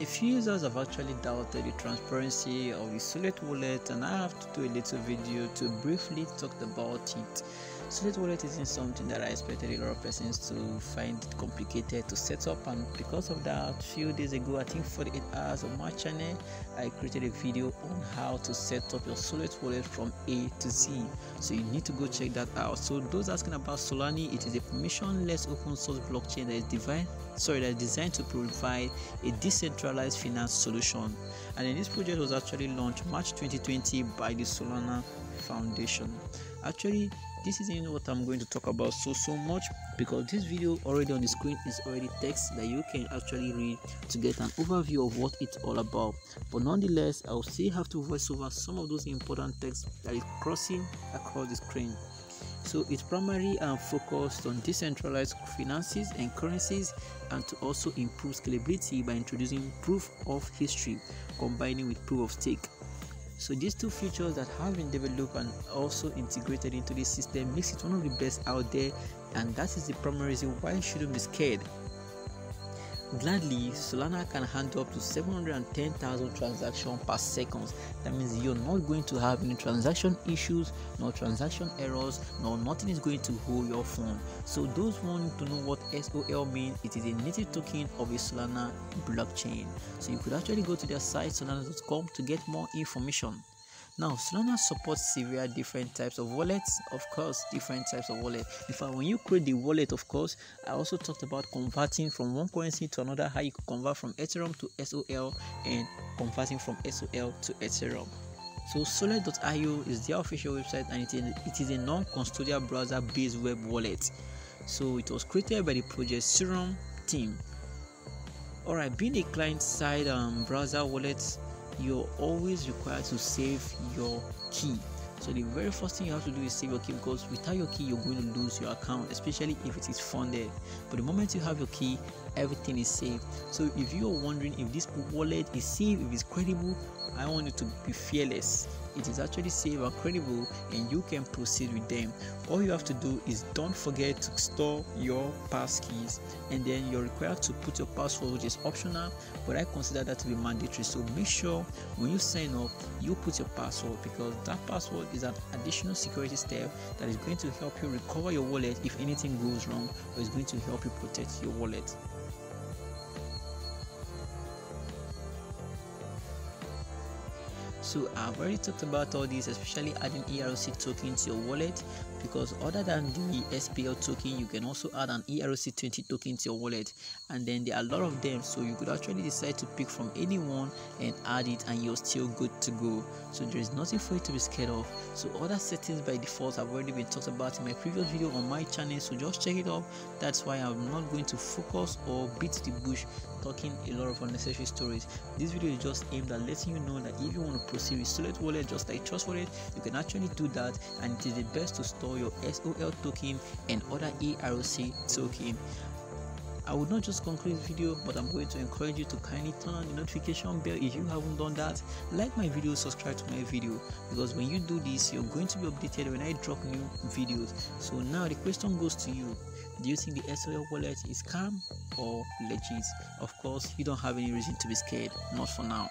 A few users have actually doubted the transparency of the Solid wallet, and I have to do a little video to briefly talk about it. Solid wallet isn't something that I expected a lot of persons to find it complicated to set up, and because of that, a few days ago, I think 48 hours on my channel, I created a video on how to set up your Solid wallet from A to Z. So you need to go check that out. So those asking about Solani, it is a permissionless open source blockchain that is designed to provide a decentralized finance solution. And then this project was actually launched March 2020 by the Solana Foundation. Actually, this isn't what I'm going to talk about so much, because this video already on the screen is already text that you can actually read to get an overview of what it's all about. But nonetheless, I'll still have to voice over some of those important text that is crossing across the screen. So it's primarily focused on decentralized finances and currencies, and to also improve scalability by introducing proof of history combining with proof of stake. So these two features that have been developed and also integrated into this system makes it one of the best out there, and that is the primary reason why you shouldn't be scared. Gladly, Solana can handle up to 710,000 transactions per second. That means you're not going to have any transaction issues, no transaction errors, no nothing is going to hold your phone. So those want to know what SOL means, it is a native token of a Solana blockchain. So you could actually go to their site solana.com to get more information. Now, Solana supports several different types of wallets, of course, different types of wallet. In fact, when you create the wallet, of course, I also talked about converting from one currency to another, how you could convert from Ethereum to SOL and converting from SOL to Ethereum. So Solid.io is their official website, and it is a non-custodial browser-based web wallet. So it was created by the Project Serum team. Alright, being a client-side browser wallet, you're always required to save your key. So the very first thing you have to do is save your key, because without your key you're going to lose your account, especially if it is funded. But the moment you have your key, everything is safe. So if you're wondering if this wallet is safe, if it's credible, I want you to be fearless. It is actually safe and credible, and you can proceed with them. All you have to do is don't forget to store your passkeys, and then you're required to put your password, which is optional, but I consider that to be mandatory. So make sure when you sign up, you put your password, because that password is an additional security step that is going to help you recover your wallet if anything goes wrong, or is going to help you protect your wallet. So I've already talked about all these, especially adding ERC token to your wallet, because other than the SPL token, you can also add an ERC20 token to your wallet, and then there are a lot of them, so you could actually decide to pick from any one and add it, and you're still good to go. So there is nothing for you to be scared of. So other settings by default have already been talked about in my previous video on my channel, so just check it out. That's why I'm not going to focus or beat the bush talking a lot of unnecessary stories. This video is just aimed at letting you know that if you want to proceed with Solid wallet just like Trust Wallet, you can actually do that, and it is the best to store your SOL token and other ERC token. I would not just conclude this video, but I'm going to encourage you to kindly turn on the notification bell if you haven't done that. Like my video, subscribe to my video, because when you do this, you're going to be updated when I drop new videos. So now the question goes to you: do you think the SOL wallet is scam or legit? Of course, you don't have any reason to be scared, not for now.